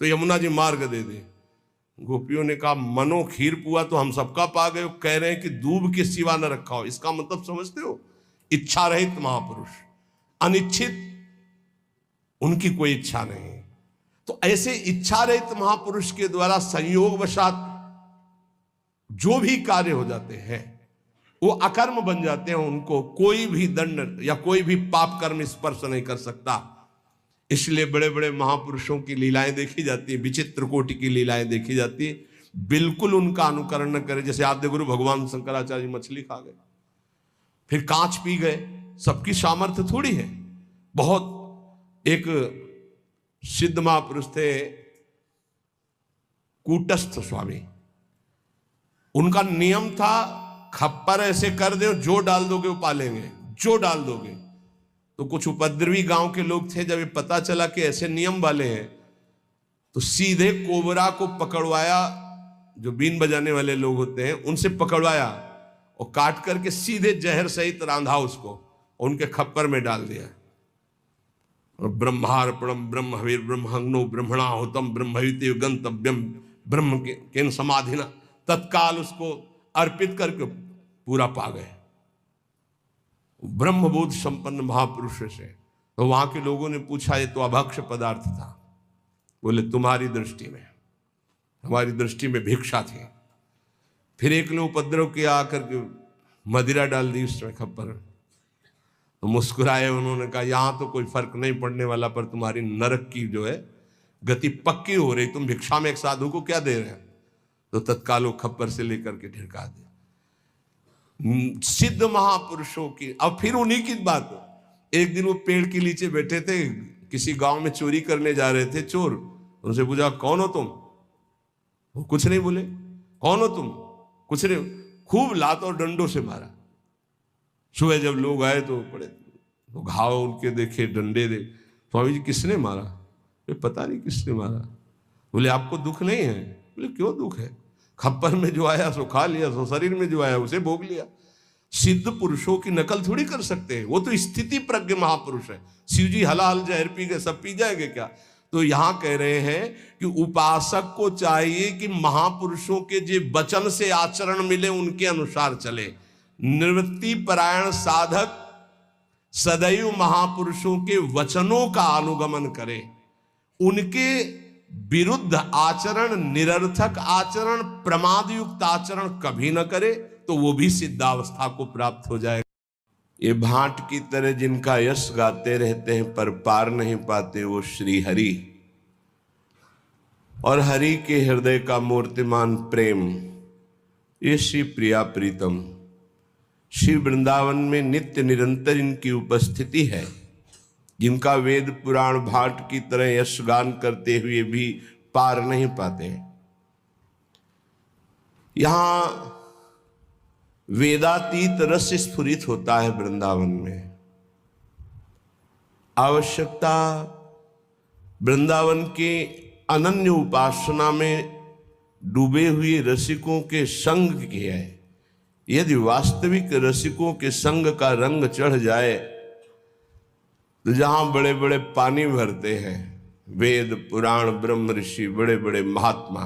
तो यमुना जी मार्ग दे दे। गोपियों ने कहा मनो खीर पुआ तो हम सबका पा गए, कह रहे हैं कि दूब के सिवा न रखा हो, इसका मतलब समझते हो? इच्छा रहित महापुरुष, अनिच्छित, उनकी कोई इच्छा नहीं। तो ऐसे इच्छा रहित महापुरुष के द्वारा संयोग वशात जो भी कार्य हो जाते हैं वो अकर्म बन जाते हैं, उनको कोई भी दंड या कोई भी पाप कर्म स्पर्श नहीं कर सकता। इसलिए बड़े बड़े महापुरुषों की लीलाएं देखी जाती है, विचित्र कोटि की लीलाएं देखी जाती है, बिल्कुल उनका अनुकरण न करे। जैसे आद्य गुरु भगवान शंकराचार्य मछली खा गए, फिर कांच पी गए, सबकी सामर्थ्य थोड़ी है। बहुत एक सिद्ध महापुरुष थे कूटस्थ स्वामी, उनका नियम था खप्पर ऐसे कर दो, जो डाल दोगे वो पालेंगे, जो डाल दोगे। तो कुछ उपद्रवी गांव के लोग थे, जब ये पता चला कि ऐसे नियम वाले हैं तो सीधे कोबरा को पकड़वाया, जो बीन बजाने वाले लोग होते हैं उनसे पकड़वाया और काट करके सीधे जहर सहित रांधा उसको और उनके खप्पर में डाल दिया। और ब्रह्मार्पणम ब्रह्म हवीर ब्रह्महग्नो ब्रह्मणाहुतम ब्रह्मविते गंतव्यम ब्रह्म के समाधिना, तत्काल उसको अर्पित करके पूरा पा गए ब्रह्मबोध संपन्न महापुरुष से। तो वहां के लोगों ने पूछा, ये तो अभक्ष्य पदार्थ था। बोले तुम्हारी दृष्टि में, हमारी दृष्टि में भिक्षा थी। फिर एक ने उपद्रव किया, आकर के मदिरा डाल दी उसमें खप्पर। तो मुस्कुराए, उन्होंने कहा यहां तो कोई फर्क नहीं पड़ने वाला, पर तुम्हारी नरक की जो है गति पक्की हो रही। तुम भिक्षा में एक साधु को क्या दे रहे हैं? तो तत्काल वो खप्पर से लेकर के ढिड़का दिया। सिद्ध महापुरुषों की। अब फिर उन्हीं की बात, एक दिन वो पेड़ के नीचे बैठे थे, किसी गांव में चोरी करने जा रहे थे चोर। उनसे पूछा कौन हो तुम? वो कुछ नहीं बोले। कौन हो तुम? कुछ नहीं। खूब लात और डंडों से मारा। सुबह जब लोग आए तो पड़े तो घाव उनके देखे, डंडे दे। स्वामी जी किसने मारा? पता नहीं किसने मारा। बोले आपको दुख नहीं है? बोले क्यों दुख है? खप्पर में जो आया सो खा लिया, सो शरीर में जो आया उसे भोग लिया। सिद्ध पुरुषों की नकल थोड़ी कर सकते हैं, वो तो स्थिति प्रज्ञ महापुरुष है। शिव जी हलाल जहर पी गए, सब पी जाएंगे क्या? तो यहां कह रहे हैं कि उपासक को चाहिए कि महापुरुषों के जो वचन से आचरण मिले उनके अनुसार चले। निवृत्ति परायण साधक सदैव महापुरुषों के वचनों का अनुगमन करे, उनके विरुद्ध आचरण, निरर्थक आचरण, प्रमादयुक्त आचरण कभी न करे, तो वो भी सिद्धावस्था को प्राप्त हो जाएगा। ये भाट की तरह जिनका यश गाते रहते हैं पर पार नहीं पाते, वो श्री हरि और हरि के हृदय का मूर्तिमान प्रेम, ये श्री प्रिया प्रीतम श्री वृंदावन में नित्य निरंतर इनकी उपस्थिति है, जिनका वेद पुराण भाट की तरह यश गान करते हुए भी पार नहीं पाते। यहां वेदातीत रस स्फुरित होता है वृंदावन में। आवश्यकता वृंदावन के अनन्य उपासना में डूबे हुए रसिकों के संग की है। यदि वास्तविक रसिकों के संग का रंग चढ़ जाए तो जहां बड़े बड़े पानी भरते हैं, वेद पुराण ब्रह्म ऋषि बड़े बड़े महात्मा,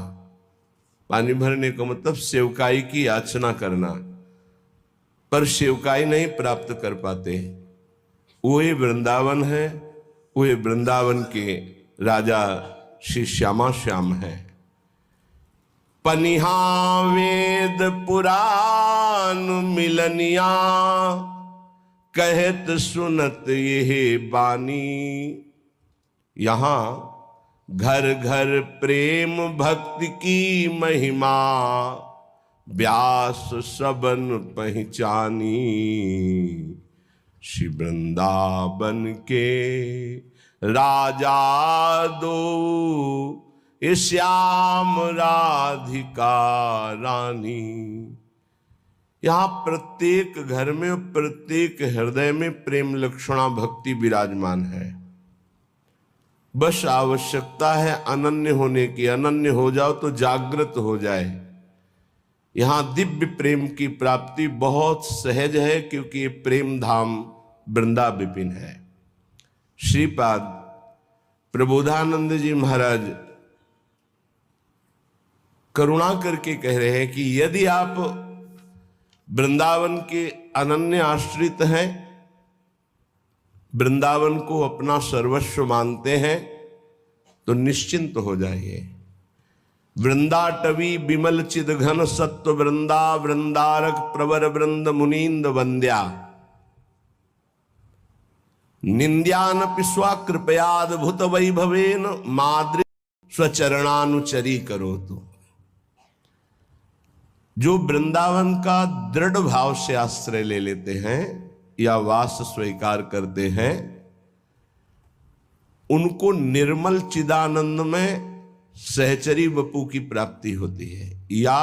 पानी भरने का मतलब सेवकाई की याचना करना, पर सेवकाई नहीं प्राप्त कर पाते। वो ये वृंदावन है, वो ये वृंदावन के राजा श्री श्यामा श्याम है। पनिहा वेद पुराण मिलनिया, कहत सुनत ये बानी। यहां घर घर प्रेम भक्ति की महिमा, व्यास सबन पहचानी। श्री वृंदावन के राजा दो, श्याम राधिका रानी। यहां प्रत्येक घर में, प्रत्येक हृदय में प्रेम लक्षणा भक्ति विराजमान है। बस आवश्यकता है अनन्य होने की। अनन्य हो जाओ तो जागृत हो जाए। यहां दिव्य प्रेम की प्राप्ति बहुत सहज है, क्योंकि ये प्रेम धाम वृंदा विपिन है। श्रीपाद प्रबोधानंद जी महाराज करुणा करके कह रहे हैं कि यदि आप वृंदावन के अनन्य आश्रित हैं, वृंदावन को अपना सर्वस्व मानते हैं, तो निश्चिंत हो जाइए। वृंदाटवी विमल चिद घन सत्व वृंदा, वृंदारक प्रवर वृंद मुनींद वंद्या। निंद्यान पिस्वा कृपयाद्भुत वैभवेन, माद्रि स्वचरणानुचरी करो। तो जो वृंदावन का दृढ़ भाव से आश्रय ले लेते हैं या वास स्वीकार करते हैं, उनको निर्मल चिदानंद में सहचरी वपु की प्राप्ति होती है। या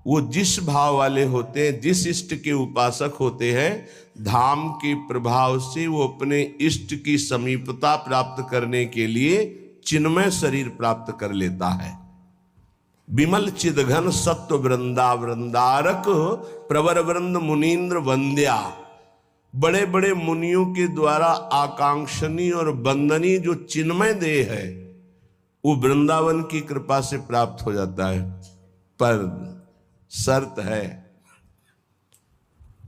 वो जिस भाव वाले होते हैं, जिस इष्ट के उपासक होते हैं, धाम के प्रभाव से वो अपने इष्ट की समीपता प्राप्त करने के लिए चिन्मय शरीर प्राप्त कर लेता है। विमल चिदघन सत्व वृंदा वृंदारक प्रवर वृंद मुनीन्द्र वंद्या। बड़े बड़े मुनियों के द्वारा आकांक्षणी और वंदनीय जो चिन्मय देह है वो वृंदावन की कृपा से प्राप्त हो जाता है। पर शर्त है,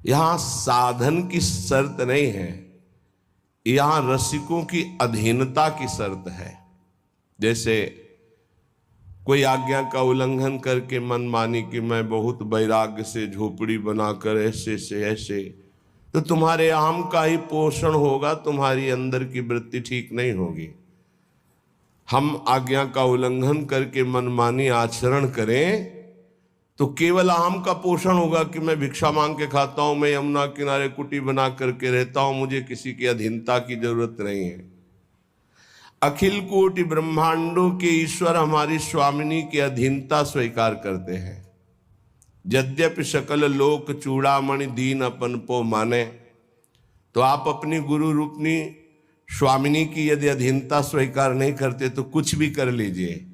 यहां साधन की शर्त नहीं है, यहां रसिकों की अधीनता की शर्त है। जैसे कोई आज्ञा का उल्लंघन करके मन मानी कि मैं बहुत वैराग्य से झोपड़ी बनाकर ऐसे से ऐसे, तो तुम्हारे अहम का ही पोषण होगा, तुम्हारी अंदर की वृत्ति ठीक नहीं होगी। हम आज्ञा का उल्लंघन करके मनमानी आचरण करें तो केवल अहम का पोषण होगा कि मैं भिक्षा मांग के खाता हूं, मैं यमुना किनारे कुटी बना करके रहता हूं, मुझे किसी की अधीनता की जरूरत नहीं है। अखिल कोटि ब्रह्मांडों के ईश्वर हमारी स्वामिनी की अधीनता स्वीकार करते हैं। यद्यपि सकल लोक चूड़ामणि दीन अपन पो माने, तो आप अपनी गुरु रूपनी स्वामिनी की यदि अधीनता स्वीकार नहीं करते तो कुछ भी कर लीजिए।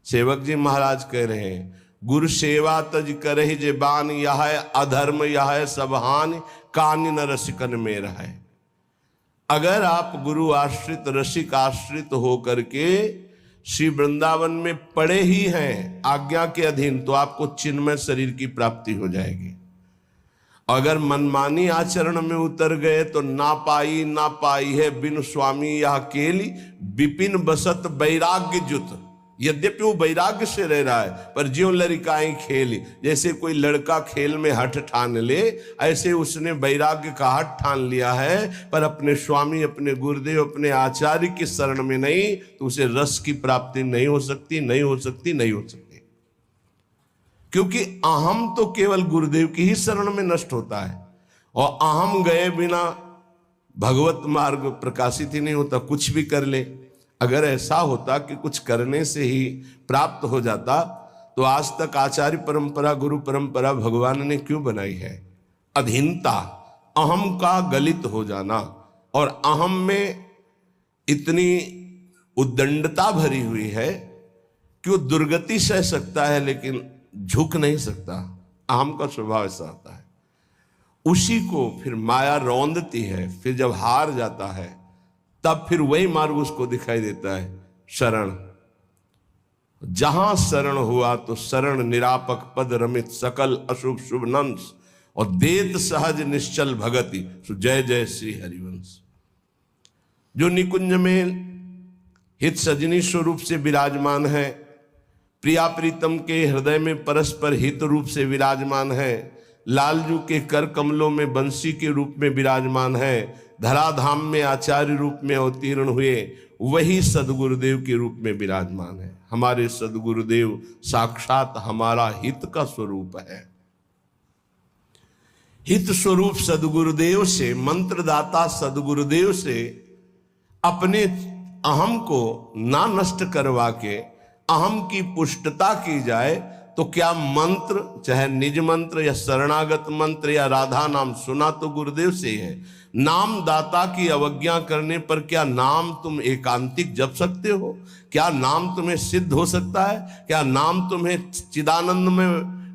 सेवक जी महाराज कह रहे हैं, गुरु सेवा तज करहि जे बान, यह अधर्म यह सब हानि, कानि न रसिकन में रहे। अगर आप गुरु आश्रित रसिक आश्रित हो करके श्री वृंदावन में पड़े ही हैं आज्ञा के अधीन, तो आपको चिन्मय शरीर की प्राप्ति हो जाएगी। अगर मनमानी आचरण में उतर गए तो ना पाई है बिन स्वामी यह केली, विपिन बसत वैराग्य जुत। यद्यपि वो वैराग्य से रह रहा है पर ज्यों लड़काएं खेली, जैसे कोई लड़का खेल में हठ ठान ले, ऐसे उसने वैराग्य का हठ ठान लिया है, पर अपने स्वामी अपने गुरुदेव अपने आचार्य की शरण में नहीं, तो उसे रस की प्राप्ति नहीं हो सकती। क्योंकि अहम तो केवल गुरुदेव की ही शरण में नष्ट होता है, और अहम गए बिना भगवत मार्ग प्रकाशित ही नहीं होता। कुछ भी कर ले, अगर ऐसा होता कि कुछ करने से ही प्राप्त हो जाता, तो आज तक आचार्य परंपरा गुरु परंपरा भगवान ने क्यों बनाई है? अधीनता, अहम का गलित हो जाना, और अहम में इतनी उद्दंडता भरी हुई है कि वो दुर्गति सह सकता है लेकिन झुक नहीं सकता। अहम का स्वभाव ऐसा होता है। उसी को फिर माया रौंदती है, फिर जब हार जाता है तब फिर वही मार्ग उसको दिखाई देता है, शरण। जहां शरण हुआ तो शरण निरापक पद रमित, सकल अशुभ शुभ नंस, और देत सहज निश्चल भगति, जय जय श्री हरिवंश। जो निकुंज में हित सजनी स्वरूप से विराजमान है, प्रिया प्रीतम के हृदय में परस्पर हित रूप से विराजमान है, लालजू के कर कमलों में बंसी के रूप में विराजमान है, धराधाम में आचार्य रूप में अवतीर्ण हुए, वही सदगुरुदेव के रूप में विराजमान है। हमारे सदगुरुदेव साक्षात हमारा हित का स्वरूप है। हित स्वरूप सदगुरुदेव से, मंत्रदाता सदगुरुदेव से अपने अहम को ना नष्ट करवा के अहम की पुष्टता की जाए, तो क्या मंत्र, चाहे निज मंत्र या शरणागत मंत्र या राधा नाम, सुना तो गुरुदेव से है। नाम दाता की अवज्ञा करने पर क्या नाम तुम एकांतिक जप सकते हो? क्या नाम तुम्हें सिद्ध हो सकता है? क्या नाम तुम्हें चिदानंद में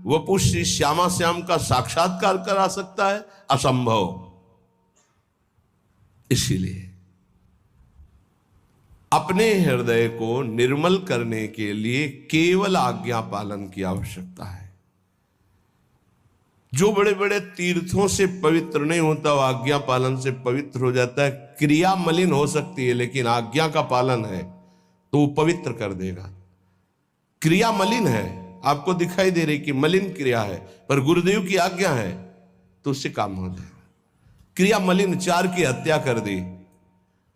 वपु श्री श्यामा श्याम का साक्षात्कार करा सकता है? असंभव। इसीलिए अपने हृदय को निर्मल करने के लिए केवल आज्ञा पालन की आवश्यकता है। जो बड़े बड़े तीर्थों से पवित्र नहीं होता वो आज्ञा पालन से पवित्र हो जाता है। क्रिया मलिन हो सकती है लेकिन आज्ञा का पालन है तो वो पवित्र कर देगा। क्रिया मलिन है, आपको दिखाई दे रही कि मलिन क्रिया है, पर गुरुदेव की आज्ञा है तो उससे काम हो जाएगा। क्रिया मलिन, 4 की हत्या कर दी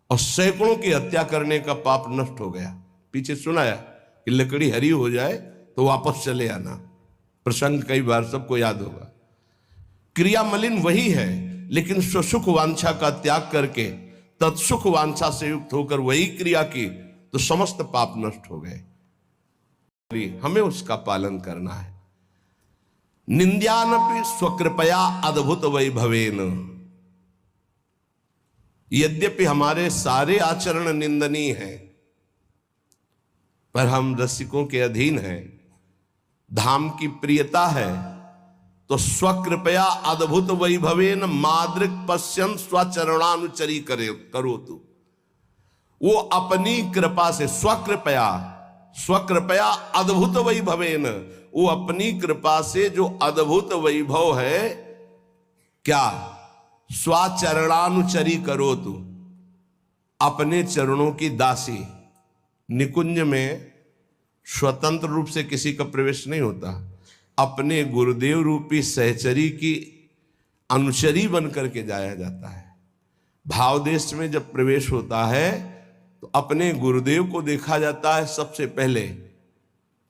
और सैकड़ों की हत्या करने का पाप नष्ट हो गया। पीछे सुनाया कि लकड़ी हरी हो जाए तो वापस चले आना, प्रसंग कई बार सबको याद होगा। क्रिया मलिन वही है, लेकिन स्वसुख वांछा का त्याग करके तत्सुख वांछा से युक्त होकर वही क्रिया की तो समस्त पाप नष्ट हो गए। हमें उसका पालन करना है। निंद्यानपि स्वकृपया अद्भुत वैभवेन। यद्यपि हमारे सारे आचरण निंदनीय हैं, पर हम रसिकों के अधीन हैं, धाम की प्रियता है, तो स्वकृपया अद्भुत वैभवेन मादृक पश्यन स्वचरणानुचरी करो तू। वो अपनी कृपा से स्वकृपया अद्भुत वैभवेन, वो अपनी कृपा से जो अद्भुत वैभव है, क्या स्वचरणानुचरी करो तू, अपने चरणों की दासी। निकुंज में स्वतंत्र रूप से किसी का प्रवेश नहीं होता, अपने गुरुदेव रूपी सहचरी की अनुचरी बन करके जाया जाता है। भावदेश में जब प्रवेश होता है तो अपने गुरुदेव को देखा जाता है सबसे पहले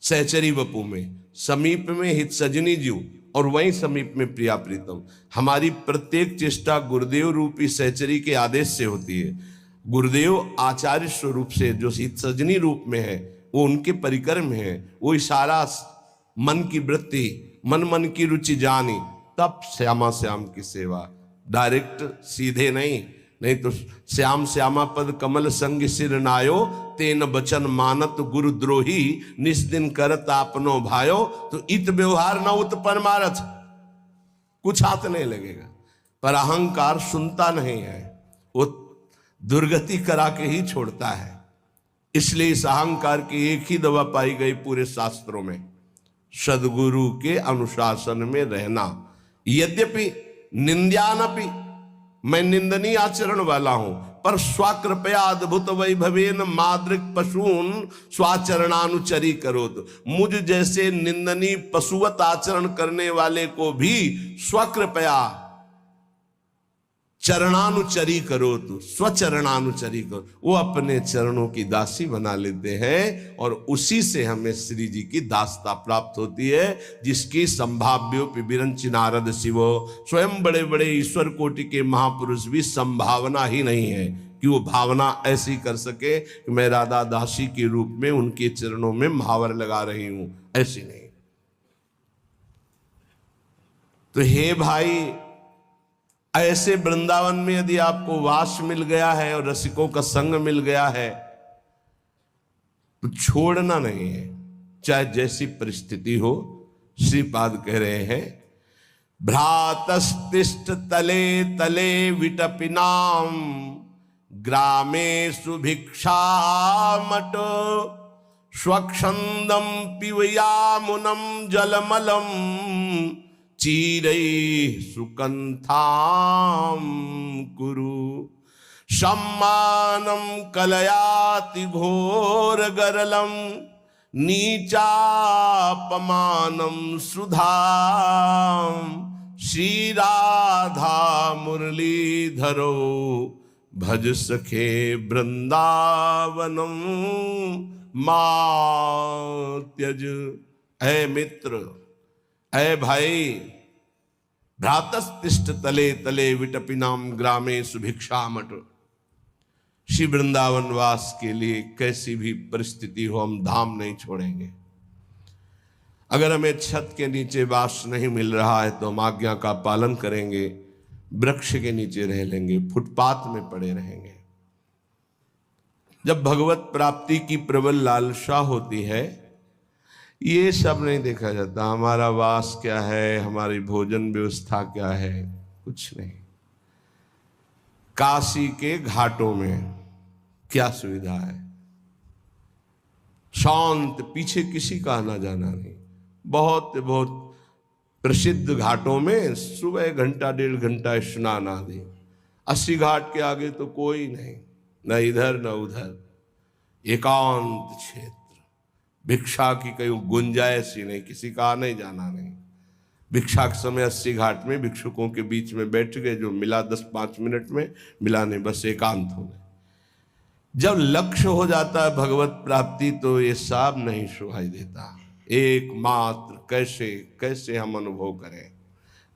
सहचरी वपू में, समीप में हित सजनी जीव और वहीं समीप में प्रिया प्रीतम। हमारी प्रत्येक चेष्टा गुरुदेव रूपी सहचरी के आदेश से होती है। गुरुदेव आचार्य स्वरूप से जो हित सजनी रूप में है वो उनके परिकर में है, वो इशारा मन की वृत्ति, मन की रुचि जानी, तब श्यामा श्याम की सेवा। डायरेक्ट सीधे नहीं तो श्याम श्यामा पद कमल संग सिर नायो, तेन बचन मानत गुरु द्रोही, निस्दिन करत आपनो भायो। तो इत व्यवहार न उत परमारथ, कुछ हाथ नहीं लगेगा। पर अहंकार सुनता नहीं है, वो दुर्गति करा के ही छोड़ता है। इसलिए इस अहंकार की एक ही दवा पाई गई पूरे शास्त्रों में, सदगुरु के अनुशासन में रहना। यद्यपि निंद्यानपि, मैं निंदनीय आचरण वाला हूं, पर स्वाकृपया अद्भुत वैभवेन मादृक पशून स्वाचरणानुचरी करो। तो मुझ जैसे निंदनीय पशुवत आचरण करने वाले को भी स्वकृपया चरणानुचरी करो, तो स्वचरणानुचरी करो। वो अपने चरणों की दासी बना लेते हैं और उसी से हमें श्री जी की दासता प्राप्त होती है, जिसकी संभाव्यो पिबिरंचि नारद शिवो। स्वयं बड़े बड़े ईश्वर कोटि के महापुरुष भी संभावना ही नहीं है कि वो भावना ऐसी कर सके कि मैं राधा दासी के रूप में उनके चरणों में महावर लगा रही हूं, ऐसी नहीं। तो हे भाई, ऐसे वृंदावन में यदि आपको वास मिल गया है और रसिकों का संग मिल गया है तो छोड़ना नहीं है, चाहे जैसी परिस्थिति हो। श्रीपाद कह रहे हैं, भ्रातस्तिष्ठ तले तले विटपिनाम ग्रामे सुभिक्षामट, स्वच्छंदम पिबयामुनम जलमलम चीरैः सुकंथाम कुरु। सम्मानं कलयाति घोर गरलम, नीचापमानं सुधाम। श्री राधा मुरलीधरो भज सखे वृंदावनम मा त्यज। ऐ मित्र, ऐ भाई, भ्रातस्तिष्ठ तले तले विटपिनाम ग्रामे सुभिक्षामट। श्री वृंदावन वास के लिए कैसी भी परिस्थिति हो हम धाम नहीं छोड़ेंगे। अगर हमें छत के नीचे वास नहीं मिल रहा है तो हम आज्ञा का पालन करेंगे, वृक्ष के नीचे रह लेंगे, फुटपाथ में पड़े रहेंगे। जब भगवत प्राप्ति की प्रबल लालसा होती है, ये सब नहीं देखा जाता हमारा वास क्या है, हमारी भोजन व्यवस्था क्या है, कुछ नहीं। काशी के घाटों में क्या सुविधा है, शांत, पीछे किसी का आना जाना नहीं। बहुत बहुत प्रसिद्ध घाटों में सुबह घंटा डेढ़ घंटा स्नान आदि, 80 घाट के आगे तो कोई नहीं, न इधर न उधर, एकांत क्षेत्र। भिक्षा की कहीं गुंजाइश ही नहीं, किसी का आने जाना नहीं। भिक्षा के समय 80 घाट में भिक्षुकों के बीच में बैठ गए, जो मिला 10-5 मिनट में, मिला नहीं, बस एकांत हो गए। जब लक्ष्य हो जाता है भगवत प्राप्ति तो ये सब नहीं सुनाई देता। एकमात्र कैसे कैसे हम अनुभव करें,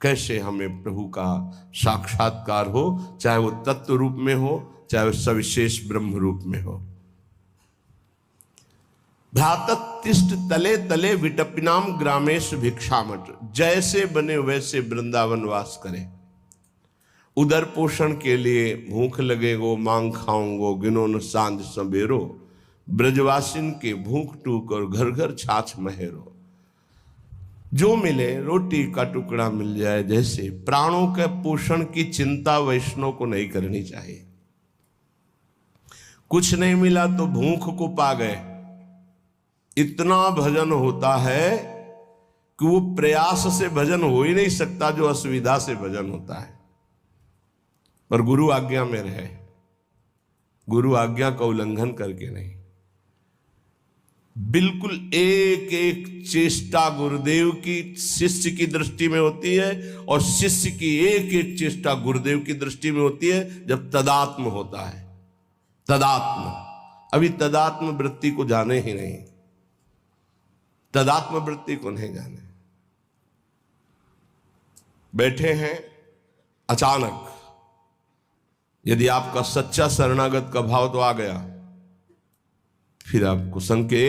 कैसे हमें प्रभु का साक्षात्कार हो, चाहे वो तत्व रूप में हो, चाहे वो सविशेष ब्रह्म रूप में हो। भ्रातस्तिष्ठ तले तले विटपिनाम ग्रामेश भिक्षामट। जैसे बने वैसे वृंदावन वास करें। उदर पोषण के लिए भूख लगेगो मांग खाऊंगो, गिनो न सांझ सबेरो। ब्रजवासिन के भूख टूक और घर घर छाछ महेरो। जो मिले रोटी का टुकड़ा मिल जाए, जैसे प्राणों के पोषण की चिंता वैष्णव को नहीं करनी चाहिए। कुछ नहीं मिला तो भूख को पा गए। इतना भजन होता है कि वो प्रयास से भजन हो ही नहीं सकता जो असुविधा से भजन होता है। पर गुरु आज्ञा में रहे, गुरु आज्ञा का उल्लंघन करके नहीं। बिल्कुल एक एक चेष्टा गुरुदेव की शिष्य की दृष्टि में होती है, और शिष्य की एक एक चेष्टा गुरुदेव की दृष्टि में होती है जब तदात्म होता है। तदात्म, अभी तदात्म वृत्ति को जाने ही नहीं, तदात्म वृत्ति को नहीं जाने। बैठे हैं, अचानक यदि आपका सच्चा शरणागत का भाव तो आ गया, फिर आपको संके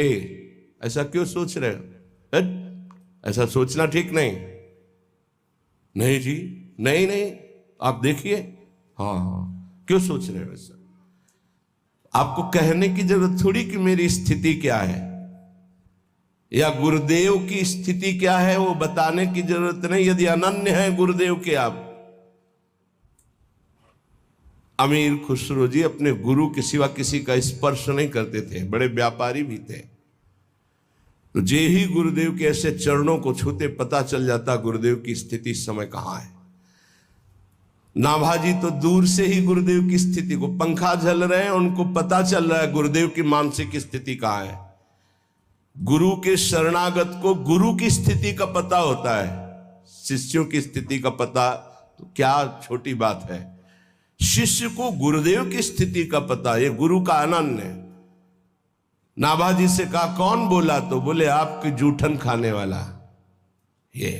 ऐसा क्यों सोच रहे हो, ऐसा सोचना ठीक नहीं। नहीं जी, नहीं नहीं, आप देखिए, हाँ क्यों सोच रहे हो ऐसा। आपको कहने की जरूरत थोड़ी कि मेरी स्थिति क्या है या गुरुदेव की स्थिति क्या है, वो बताने की जरूरत नहीं। यदि अनन्य है गुरुदेव के आप। अमीर खुसरो जी अपने गुरु के सिवा किसी का स्पर्श नहीं करते थे, बड़े व्यापारी भी थे। तो जे ही गुरुदेव के ऐसे चरणों को छूते, पता चल जाता गुरुदेव की स्थिति इस समय कहां है। नाभाजी तो दूर से ही गुरुदेव की स्थिति को, पंखा झल रहे हैं, उनको पता चल रहा है गुरुदेव की मानसिक स्थिति कहां है। गुरु के शरणागत को गुरु की स्थिति का पता होता है, शिष्यों की स्थिति का पता तो क्या छोटी बात है। शिष्य को गुरुदेव की स्थिति का पता, ये गुरु का आनंद है। नाभाजी से कहा कौन बोला, तो बोले आपके जूठन खाने वाला। ये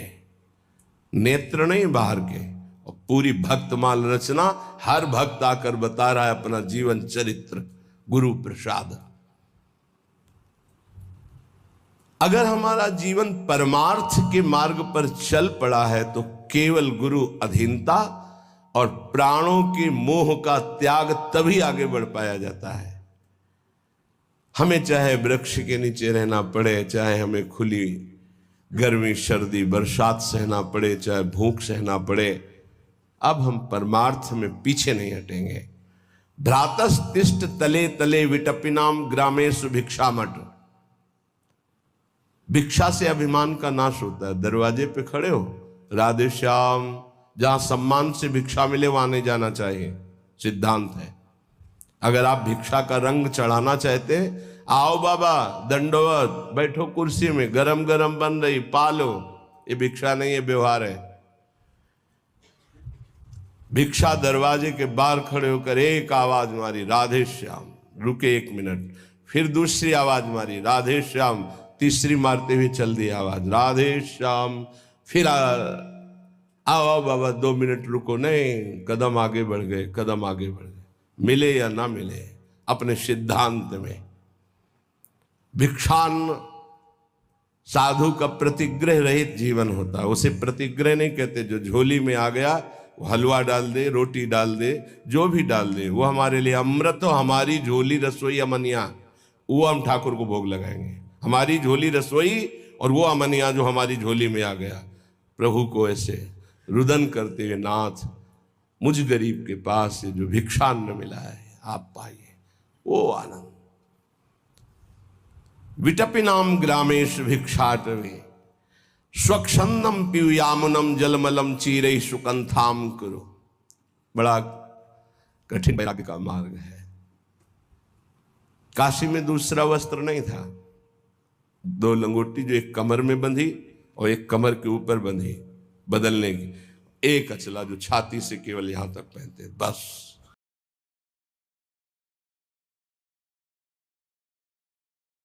नेत्र नहीं बाहर के, और पूरी भक्तमाल रचना, हर भक्त आकर बता रहा है अपना जीवन चरित्र, गुरु प्रसाद। अगर हमारा जीवन परमार्थ के मार्ग पर चल पड़ा है तो केवल गुरु अधीनता और प्राणों के मोह का त्याग तभी आगे बढ़ पाया जाता है। हमें चाहे वृक्ष के नीचे रहना पड़े, चाहे हमें खुली गर्मी सर्दी बरसात सहना पड़े, चाहे भूख सहना पड़े, अब हम परमार्थ में पीछे नहीं हटेंगे। भ्रातस्तिष्ठ तले तले विटपिनाम ग्रामेषु भिक्षामठ। भिक्षा से अभिमान का नाश होता है। दरवाजे पे खड़े हो, राधे श्याम, जहां सम्मान से भिक्षा मिले वहां नहीं जाना चाहिए, सिद्धांत है। अगर आप भिक्षा का रंग चढ़ाना चाहते, आओ बाबा दंडवत, बैठो कुर्सी में, गरम गरम बन रही, पालो, ये भिक्षा नहीं है, व्यवहार है। भिक्षा दरवाजे के बाहर खड़े होकर एक आवाज मारी, राधे श्याम, रुके 1 मिनट, फिर दूसरी आवाज मारी, राधे श्याम, तीसरी मारते हुए चल दी आवाज, राधे श्याम, फिर आओ बाबा 2 मिनट रुको, नहीं, कदम आगे बढ़ गए, कदम आगे बढ़ गए, मिले या ना मिले अपने सिद्धांत में। भिक्षान साधु का प्रतिग्रह रहित जीवन होता है। उसे प्रतिग्रह नहीं कहते, जो झोली में आ गया वो हलवा डाल दे, रोटी डाल दे, जो भी डाल दे, वो हमारे लिए अमृत हो। हमारी झोली रसोई अमनिया, वो हम ठाकुर को भोग लगाएंगे। हमारी झोली रसोई और वो अमनिया जो हमारी झोली में आ गया, प्रभु को ऐसे रुदन करते हुए, नाथ मुझ गरीब के पास से जो भिक्षान्न मिला है आप पाइए, वो आनंद। विटपिनाम ग्रामेश भिक्षाटवे स्वच्छंदम पीयूयामुनम जलमलम चीरे सुकंथाम करो। बड़ा कठिन वैराग्य का मार्ग है। काशी में दूसरा वस्त्र नहीं था, 2 लंगोटी जो एक कमर में बंधी और एक कमर के ऊपर बंधी, बदलने की, एक अचला जो छाती से केवल यहां तक पहनते, बस।